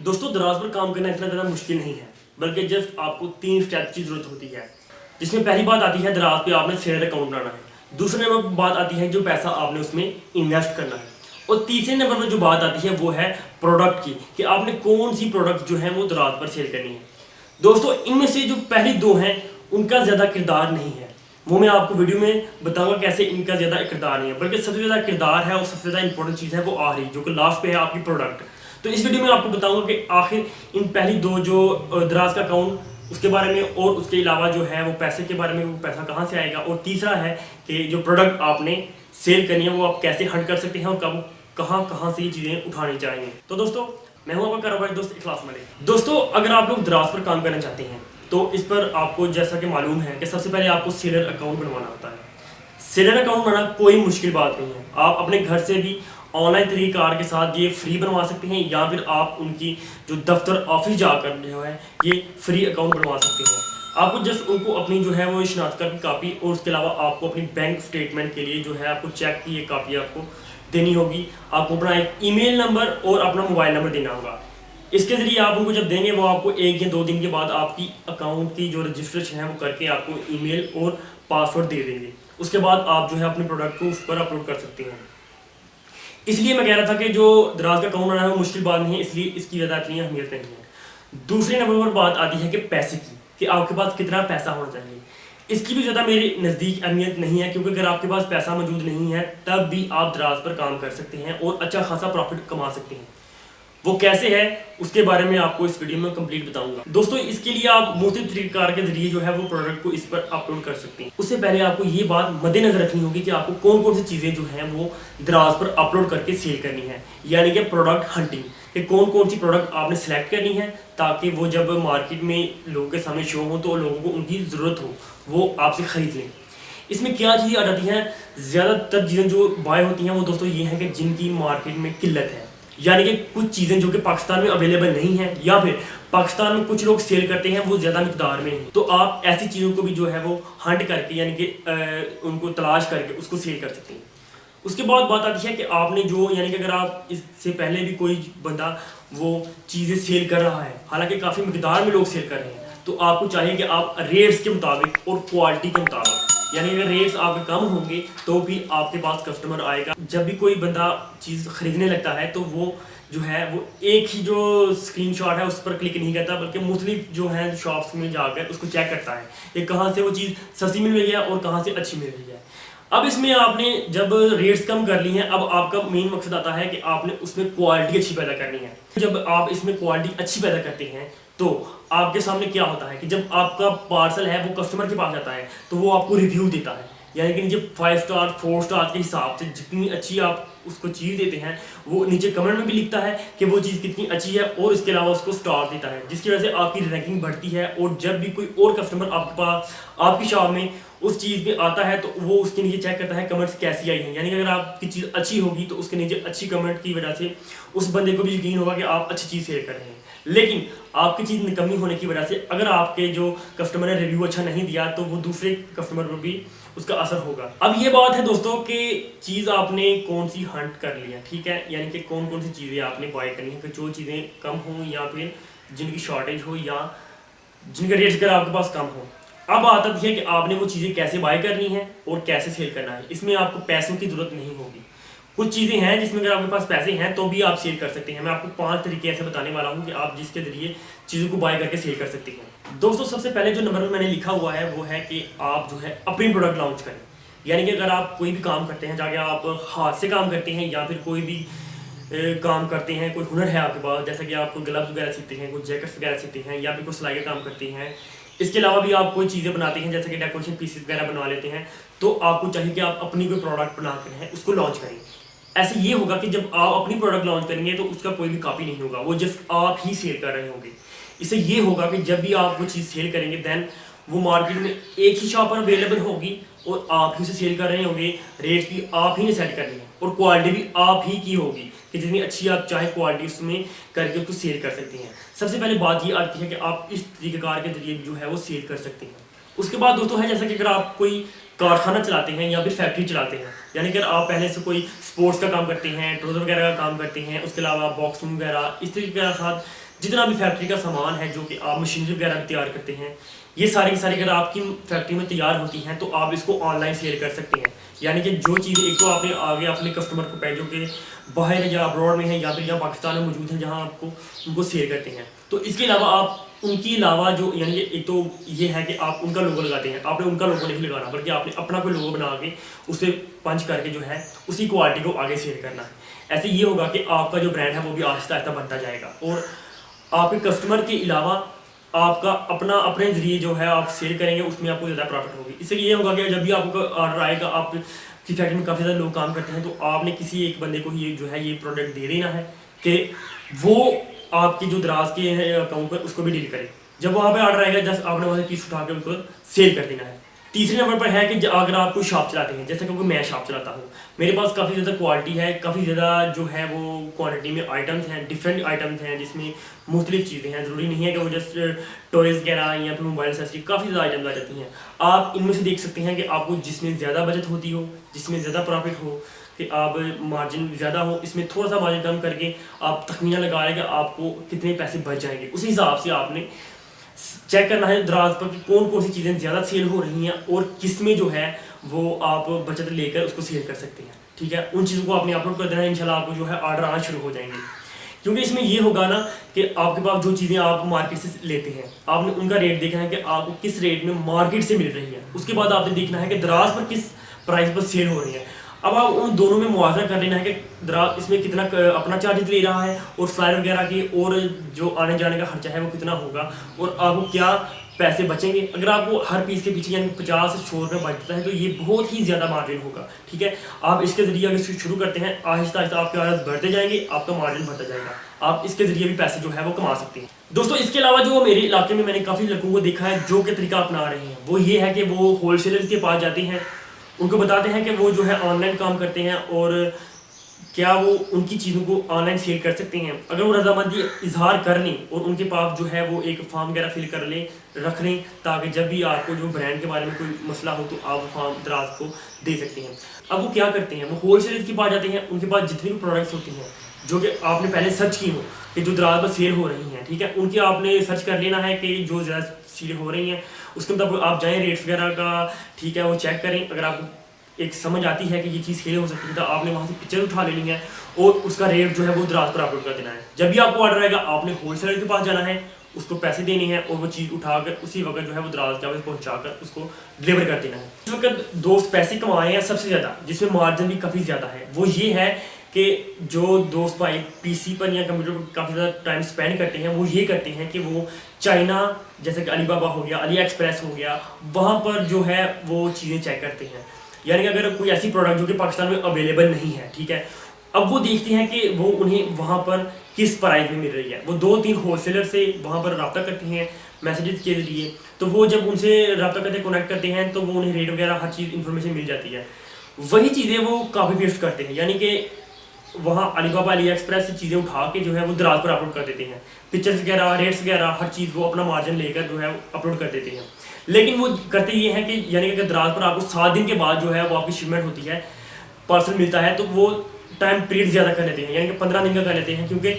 दोस्तों दराज पर काम करना इतना ज़्यादा मुश्किल नहीं है, बल्कि जस्ट आपको 3 स्टेप की ज़रूरत होती है। जिसमें पहली बात आती है दराज पे आपने सेलर अकाउंट बनाना है। दूसरे नंबर पर बात आती है जो पैसा आपने उसमें इन्वेस्ट करना है। और तीसरे नंबर पर जो बात आती है वो है प्रोडक्ट की, कि आपने कौन सी प्रोडक्ट जो है वो दराज पर सेल करनी है। दोस्तों इनमें से जो पहली दो हैं उनका ज़्यादा किरदार नहीं है, वो मैं आपको वीडियो में बताऊंगा कैसे इनका ज़्यादा किरदार नहीं है, बल्कि सबसे ज़्यादा किरदार है और सबसे ज़्यादा इंपॉर्टेंट चीज़ है वो आ रही जो कि लास्ट पे है आपकी प्रोडक्ट। तो इस वीडियो में आपको बताऊंगा कि आखिर इन पहली दो जो दराज का अकाउंट उसके बारे में, और उसके अलावा जो है वो पैसे के बारे में, वो पैसा कहाँ से आएगा, और तीसरा है कि जो प्रोडक्ट आपने सेल करनी है वो आप कैसे हंट कर सकते हैं और कब कहाँ कहाँ से ये चीज़ें उठानी चाहिए। तो दोस्तों मैं हूँ आपका कारोबारी दोस्त इखलास मलिक। दोस्तों अगर आप लोग दराज पर काम करना चाहते हैं तो इस पर आपको जैसा कि मालूम है कि सबसे पहले आपको सेलर अकाउंट बनवाना होता है। सेलर अकाउंट बनाना कोई मुश्किल बात नहीं है, आप अपने घर से भी ऑनलाइन तरीक़ार के साथ ये फ्री बनवा सकते हैं, या फिर आप उनकी जो दफ्तर ऑफिस जाकर जो है ये फ्री अकाउंट बनवा सकते हैं। आपको जस्ट उनको अपनी जो है वो शनाख्त की कापी और उसके अलावा आपको अपनी बैंक स्टेटमेंट के लिए जो है आपको चेक की एक कापी आपको देनी होगी। आपको अपना एक ईमेल नंबर और अपना मोबाइल नंबर देना होगा। इसके ज़रिए आप उनको जब देंगे वो आपको 1 या 2 दिन के बाद आपकी अकाउंट की जो रजिस्ट्रेशन है वो करके आपको ईमेल और पासवर्ड दे देंगे। उसके बाद आप जो है अपने प्रोडक्ट को उस पर अपलोड कर सकते हैं। इसलिए मैं कह रहा था कि जो दराज का अकाउंट बनाना है वो मुश्किल बात नहीं है, इसलिए इसकी ज़्यादा इतनी अहमियत नहीं है। दूसरे नंबर पर बात आती है कि पैसे की, कि आपके पास कितना पैसा होना चाहिए। इसकी भी ज़्यादा मेरे नज़दीक अहमियत नहीं है, क्योंकि अगर आपके पास पैसा मौजूद नहीं है तब भी आप दराज पर काम कर सकते हैं और अच्छा खासा प्रॉफिट कमा सकते हैं। वो कैसे है उसके बारे में आपको इस वीडियो में कंप्लीट बताऊंगा। दोस्तों इसके लिए आप मुख्तलिफ तरीक़ार के जरिए जो है वो प्रोडक्ट को इस पर अपलोड कर सकते हैं। उससे पहले आपको ये बात मद्देनजर रखनी होगी कि आपको कौन कौन सी चीज़ें जो हैं वो दराज पर अपलोड करके सेल करनी है, यानी कि प्रोडक्ट हंटिंग, कि कौन कौन सी प्रोडक्ट आपने सेलेक्ट करनी है ताकि वो जब मार्केट में लोगों के सामने शो हो तो लोगों को उनकी ज़रूरत हो वो आपसे ख़रीद लें। इसमें क्या चीज़ें आ जाती हैं, ज़्यादातर चीज़ें जो बाय होती हैं वो दोस्तों ये हैं कि जिनकी मार्केट में किल्लत है, यानी कि कुछ चीज़ें जो कि पाकिस्तान में अवेलेबल नहीं है, या फिर पाकिस्तान में कुछ लोग सेल करते हैं वो ज़्यादा मिकदार में नहीं, तो आप ऐसी चीज़ों को भी जो है वो हंट करके यानी कि उनको तलाश करके उसको सेल कर सकते हैं। उसके बाद बात आती है कि आपने जो, यानी कि अगर आप इससे पहले भी कोई बंदा वो चीज़ें सेल कर रहा है, हालांकि काफ़ी मिकदार में लोग सेल कर रहे हैं, तो आपको चाहिए कि आप रेट्स के मुताबिक और क्वालिटी के मुताबिक, यानी अगर रेट्स आपके कम होंगे तो भी आपके पास कस्टमर आएगा। जब भी कोई बंदा चीज़ ख़रीदने लगता है तो वो जो है वो एक ही जो स्क्रीनशॉट है उस पर क्लिक नहीं करता, बल्कि मुख्तलिफ जो है शॉप्स में जाकर उसको चेक करता है कि कहाँ से वो चीज़ सस्ती मिल रही है और कहाँ से अच्छी मिल रही है। अब इसमें आपने जब रेट्स कम कर ली हैं, अब आपका मेन मकसद आता है कि आपने उसमें क्वालिटी अच्छी पैदा करनी है। जब आप इसमें क्वालिटी अच्छी पैदा करते हैं तो आपके सामने क्या होता है कि जब आपका पार्सल है वो कस्टमर के पास जाता है तो वो आपको रिव्यू देता है, यानी कि नीचे 5 स्टार 4 स्टार के हिसाब से जितनी अच्छी आप उसको चीज़ देते हैं वो नीचे कमेंट में भी लिखता है कि वो चीज़ कितनी अच्छी है, और इसके अलावा उसको स्टार देता है, जिसकी वजह से आपकी रैंकिंग बढ़ती है। और जब भी कोई और कस्टमर आपके पास आपकी शॉप में उस चीज़ में आता है तो वो उसके नीचे चेक करता है कमेंट्स कैसी आई हैं, यानी कि अगर आपकी चीज़ अच्छी होगी तो उसके नीचे अच्छी कमेंट की वजह से उस बंदे को भी यकीन होगा कि आप अच्छी चीज़ सेल कर रहे हैं। लेकिन आपकी चीज़ निकम्मी होने की वजह से अगर आपके जो कस्टमर ने रिव्यू अच्छा नहीं दिया तो वो दूसरे कस्टमर पर भी उसका असर होगा। अब ये बात है दोस्तों कि चीज़ आपने कौन सी हंट कर ली है, ठीक है, यानी कि कौन कौन सी चीज़ें आपने बाय करनी है, कि जो चीज़ें कम हों या फिर जिनकी शॉर्टेज हो या जिनके रेट्स अगर आपके पास कम हो। अब बात आती है कि आपने वो चीज़ें कैसे बाय करनी है और कैसे सेल करना है। इसमें आपको पैसों की ज़रूरत नहीं होगी। कुछ चीज़ें हैं जिसमें अगर आपके पास पैसे हैं तो भी आप सेल कर सकते हैं। मैं आपको 5 तरीके ऐसे बताने वाला हूँ कि आप जिसके ज़रिए चीज़ों को बाय करके सेल कर सकते हैं। दोस्तों सबसे पहले जो नंबर में मैंने लिखा हुआ है वो है कि आप जो है अपनी प्रोडक्ट लॉन्च करें, यानी कि अगर आप कोई भी काम करते हैं, चाहे आप हाथ से काम करते हैं या फिर कोई भी काम करते हैं, कोई हुनर है आपके पास, जैसे कि आप कोई ग्लव्स वगैरह सीखते हैं, कोई जैकेट्स वगैरह सीखते हैं, या फिर कोई सिलाई का काम करते हैं, इसके अलावा भी आप कोई चीज़ें बनाते हैं जैसे कि डेकोरेशन पीसेस वगैरह बनवा लेते हैं, तो आपको चाहिए कि आप अपनी कोई प्रोडक्ट बना कर है उसको लॉन्च करें। ऐसे ये होगा कि जब आप अपनी प्रोडक्ट लॉन्च करेंगे तो उसका कोई भी कॉपी नहीं होगा, वो जस्ट आप ही सेल कर रहे होंगे। इससे ये होगा कि जब भी आप वो चीज़ सेल करेंगे देन वो मार्केट में एक ही शॉप पर अवेलेबल होगी और आप ही उसे सेल कर रहे होंगे, रेट भी आप ही ने सेट करनी है और क्वालिटी भी आप ही की होगी कि जितनी अच्छी आप चाहे क्वालिटी उसमें करके उसको सेल कर सकते हैं। सबसे पहले बात ये आती है कि आप इस तरीक़ेकार के जरिए जो है वो सेल कर सकते हैं। उसके बाद दोस्तों है जैसा कि अगर आप कोई कारखाना चलाते हैं या फिर फैक्ट्री चलाते हैं, यानी कि आप पहले से कोई स्पोर्ट्स का काम करते हैं, ट्राउज़र वगैरह का काम करते हैं, उसके अलावा बॉक्सिंग वगैरह इस तरीके के साथ जितना भी फैक्ट्री का सामान है जो कि आप मशीनरी वगैरह तैयार करते हैं, ये सारी की सारी अगर आपकी फैक्ट्री में तैयार होती हैं तो आप इसको ऑनलाइन सेल कर सकते हैं। यानी कि जो चीज़ एक तो आपने आगे अपने कस्टमर को जो कि बाहर या अब्रॉड में है या फिर यहाँ पाकिस्तान में मौजूद है जहाँ आपको उनको सेल करते हैं, तो इसके अलावा आप उनके अलावा जो यानी कि एक तो ये है कि आप उनका लोगो लगाते हैं, आपने उनका लोगो नहीं लगाना बल्कि आपने अपना कोई लोगो बना के उसे पंच करके जो है उसी क्वालिटी को आगे सेल करना है। ऐसे ये होगा कि आपका जो ब्रांड है वो भी आहिस्ता आहिस्ता बनता जाएगा और आपके कस्टमर के अलावा आपका अपने ज़रिए जो है आप सेल करेंगे उसमें आपको ज़्यादा प्रॉफिट होगी। इससे ये होगा कि जब भी आपको ऑर्डर आएगा, आप की फैक्ट्री में काफ़ी ज़्यादा लोग काम करते हैं, तो आपने किसी एक बंदे को ही जो है ये प्रोडक्ट दे देना है कि वो आपकी जो दराज के अकाउंट पर उसको भी डील करे। जब वहाँ पे ऑर्डर आएगा जस्ट आपने वहाँ से पीस उठा के उनको सेल कर देना है। तीसरे नंबर पर है कि अगर आप कोई शॉप चलाते हैं, जैसे कि मैं शॉप चलाता हूँ, मेरे पास काफ़ी ज़्यादा क्वालिटी है, काफ़ी ज़्यादा जो है वो क्वांटिटी में आइटम्स हैं, डिफरेंट आइटम्स हैं जिसमें मुख्तलिफ चीज़ें हैं। ज़रूरी नहीं है कि वो जस्ट टॉयज़ वगैरह या फिर मोबाइल एक्सेसरी, काफ़ी ज़्यादा आइटम्स आ जाती हैं। आप इनमें से देख सकते हैं कि आपको जिसमें ज़्यादा बचत होती हो, जिसमें ज़्यादा प्रॉफिट हो, कि आप मार्जिन ज़्यादा हो, इसमें थोड़ा सा मार्जिन कम करके आप तखमीना लगा रहे हैं कि आपको कितने पैसे बच जाएंगे। उसी हिसाब से आपने चेक करना है दराज पर कि कौन कौन सी चीज़ें ज़्यादा सेल हो रही हैं और किस में जो है वो आप बचत लेकर उसको सेल कर सकते हैं। ठीक है, उन चीज़ों को आपने अपलोड कर देना है, इंशाल्लाह आपको जो है ऑर्डर आना शुरू हो जाएंगे। क्योंकि इसमें ये होगा ना कि आपके पास जो चीज़ें आप मार्केट से लेते हैं, आपने उनका रेट देखना है कि आपको किस रेट में मार्केट से मिल रही है। उसके बाद आपने देखना है कि दराज पर किस प्राइस पर सेल हो रही है। अब आप उन दोनों में मुआवजा कर लेना है कि दराज इसमें कितना अपना चार्जेस ले रहा है और फ्लायर वगैरह के और जो आने जाने का खर्चा है वो कितना होगा और आपको क्या पैसे बचेंगे। अगर आपको हर पीस के पीछे यानी 50 से 100 रुपये बचता है तो ये बहुत ही ज़्यादा मार्जिन होगा। ठीक है, आप इसके ज़रिए अगर शुरू करते हैं, आहिस्ता आहिस्ता आपके ऑर्डर बढ़ते जाएंगे, आपका मार्जिन बढ़ता जाएगा, आप इसके ज़रिए भी पैसे जो है वो कमा सकते हैं। दोस्तों, इसके अलावा जो मेरे इलाके में मैंने काफ़ी लड़कों को देखा है जो कि तरीका अपना रहे हैं, वो ये है कि वो होलसेलर्स के पास जाते हैं, उनको बताते हैं कि वो जो है ऑनलाइन काम करते हैं और क्या वो उनकी चीज़ों को ऑनलाइन सेल कर सकते हैं। अगर वो रजामंदी इजहार कर लें और उनके पास जो है वो एक फॉर्म वगैरह फिल कर लें, रख लें, ताकि जब भी आपको जो ब्रांड के बारे में कोई मसला हो तो आप फॉर्म दराज को दे सकते हैं। अब वो क्या करते हैं, वो होलसेलर के पास जाते हैं, उनके पास जितनी भी प्रोडक्ट्स होती हैं जो कि आपने पहले सर्च की हो कि जो दराज पर सेल हो रही हैं, ठीक है, उनकी आपने सर्च कर लेना है कि जो ज़्यादा सेल हो रही हैं उसके मुताबिक आप जाएँ, रेट्स वगैरह का ठीक है वो चेक करें। अगर आपको एक समझ आती है कि ये चीज़ सेल हो सकती है तो आपने वहाँ से पिक्चर उठा लेनी है और उसका रेट जो है वो दराज पर अपलोड कर देना है। जब भी आपको ऑर्डर आएगा आपने होलसेलर के पास जाना है, उसको पैसे देने हैं और वो चीज़ उठाकर उसी वक्त जो है वो दराज के ऑफिस पहुँचाकर उसको डिलीवर कर देना है। इस वक्त दोस्त पैसे कमाए हैं सबसे ज़्यादा, जिसमें मार्जिन भी काफ़ी ज़्यादा है, वो ये है कि जो दोस्त भाई पीसी पर या कंप्यूटर पर काफ़ी ज़्यादा टाइम स्पेंड करते हैं, वो ये करते हैं कि वो चाइना जैसे कि अलीबाबा हो गया, अली एक्सप्रेस हो गया, वहाँ पर जो है वो चीज़ें चेक करते हैं। यानी कि अगर कोई ऐसी प्रोडक्ट जो कि पाकिस्तान में अवेलेबल नहीं है, ठीक है, अब वो देखते हैं कि वो उन्हें वहाँ पर किस प्राइस में मिल रही है। वो 2-3 होलसेलर से वहाँ पर रब्ता करते हैं मैसेजेस के ज़रिए, तो वो जब उनसे रब्ता करते कनेक्ट करते हैं तो वो उन्हें रेट वगैरह हर चीज़ इन्फॉर्मेशन मिल जाती है। वही चीज़ें वो कॉपी पेस्ट करते हैं, यानी कि वहाँ अलीबाबा अली एक्सप्रेस से चीज़ें उठा के जो है वो दराज पर अपलोड कर देते हैं, पिक्चर्स वगैरह, रेट्स वगैरह, हर चीज़ वो अपना मार्जिन लेकर जो है अपलोड कर देते हैं। लेकिन वो करते ये हैं कि यानी कि अगर दराज पर आपको 7 दिन के बाद जो है वो आपकी शिपमेंट होती है, पार्सल मिलता है, तो वो टाइम पीरियड ज़्यादा कर लेते हैं, यानी कि 15 दिन का कर लेते हैं। क्योंकि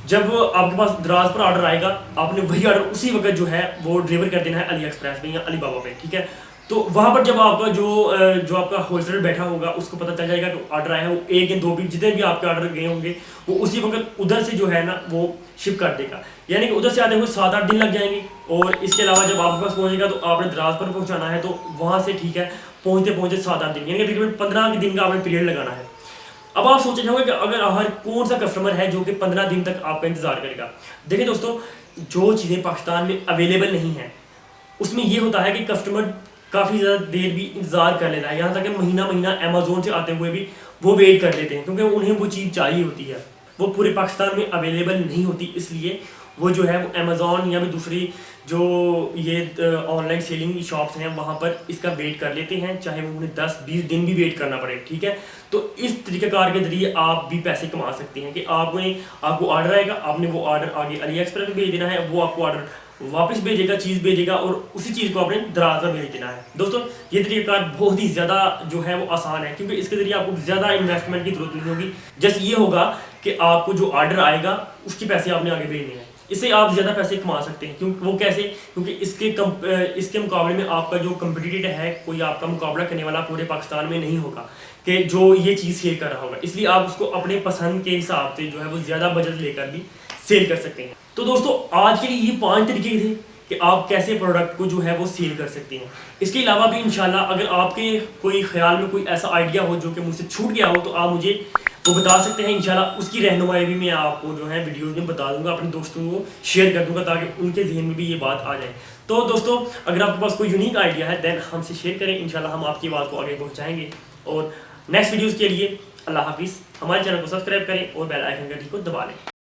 जब आपके पास दराज पर ऑर्डर आएगा आपने वही ऑर्डर उसी वक्त जो है वो डिलीवर कर देना है अली एक्सप्रेस पे या अलीबाबा पे, ठीक है। तो वहाँ पर जब आपका जो आपका होलसेलर बैठा होगा उसको पता चल जाएगा कि ऑर्डर आया है, वो 1 या 2 भी जितने भी आपके ऑर्डर गए होंगे वो उसी वक्त उधर से जो है ना वो शिप कर देगा, यानी कि उधर से आते हुए 7-8 दिन लग जाएंगे। और इसके अलावा जब आपके पास पहुँचेगा तो आपने दराज पर पहुँचाना है, तो वहाँ से ठीक है पहुँचते पहुँचते 7-8 दिन, यानी कि तकरीबन 15 दिन का आपने पीरियड लगाना है। अब आप सोचते होंगे कि अगर हर कौन सा कस्टमर है जो कि 15 दिन तक आपका इंतजार करेगा। देखिए दोस्तों, जो चीज़ें पाकिस्तान में अवेलेबल नहीं हैं उसमें ये होता है कि कस्टमर काफ़ी ज़्यादा देर भी इंतज़ार कर लेता है, यहाँ तक कि महीना अमेज़ोन से आते हुए भी वो वेट कर लेते हैं, क्योंकि उन्हें वो चीज़ चाहिए होती है, वो पूरे पाकिस्तान में अवेलेबल नहीं होती। इसलिए वो जो है वो अमेज़ोन या भी दूसरी जो ये ऑनलाइन सेलिंग शॉप्स हैं वहाँ पर इसका वेट कर लेते हैं, चाहे वो उन्हें 10-20 दिन भी वेट करना पड़े, ठीक है। तो इस तरीक़ाकार के ज़रिए आप भी पैसे कमा सकते हैं कि आपको ऑर्डर आएगा, आपने वो ऑर्डर आगे अली एक्सप्रेस में भेज देना है, वो आपको ऑर्डर वापस भेजेगा, चीज़ भेजेगा और उसी चीज़ को आपने दराज पर भेज देना है। दोस्तों, ये तरीक़ाकार बहुत ही ज़्यादा जो है वो आसान है, क्योंकि इसके ज़रिए आपको ज़्यादा इन्वेस्टमेंट की ज़रूरत नहीं होगी। जस्ट ये होगा कि आपको जो ऑर्डर आएगा उसके पैसे आपने आगे भेजने हैं। इससे आप ज़्यादा पैसे कमा सकते हैं। क्योंकि वो कैसे? क्योंकि इसके मुकाबले में आपका जो कंपटीटर है, कोई आपका मुकाबला करने वाला पूरे पाकिस्तान में नहीं होगा कि जो ये चीज़ सेल कर रहा होगा। इसलिए आप उसको अपने पसंद के हिसाब से जो है वो ज़्यादा बजट लेकर भी सेल कर सकते हैं। तो दोस्तों आज के लिए ये 5 तरीके थे कि आप कैसे प्रोडक्ट को जो है वो सेल कर सकते हैं। इसके अलावा भी इंशाल्लाह अगर आपके कोई ख्याल में कोई ऐसा आइडिया हो जो कि मुझसे छूट गया हो तो आप मुझे वो बता सकते हैं। इंशाल्लाह उसकी रहनुमाई भी मैं आपको जो है वीडियोज़ में बता दूंगा, अपने दोस्तों को शेयर कर दूंगा ताकि उनके जहन में भी ये बात आ जाए। तो दोस्तों अगर आपके पास कोई यूनिक आइडिया है देन हमसे शेयर करें, इंशाल्लाह हम आपकी बात को आगे पहुँचाएँगे। और नेक्स्ट वीडियोज़ के लिए अल्लाह हाफिज़। हमारे चैनल को सब्सक्राइब करें और बेल आइकन घंटी को दबा लें।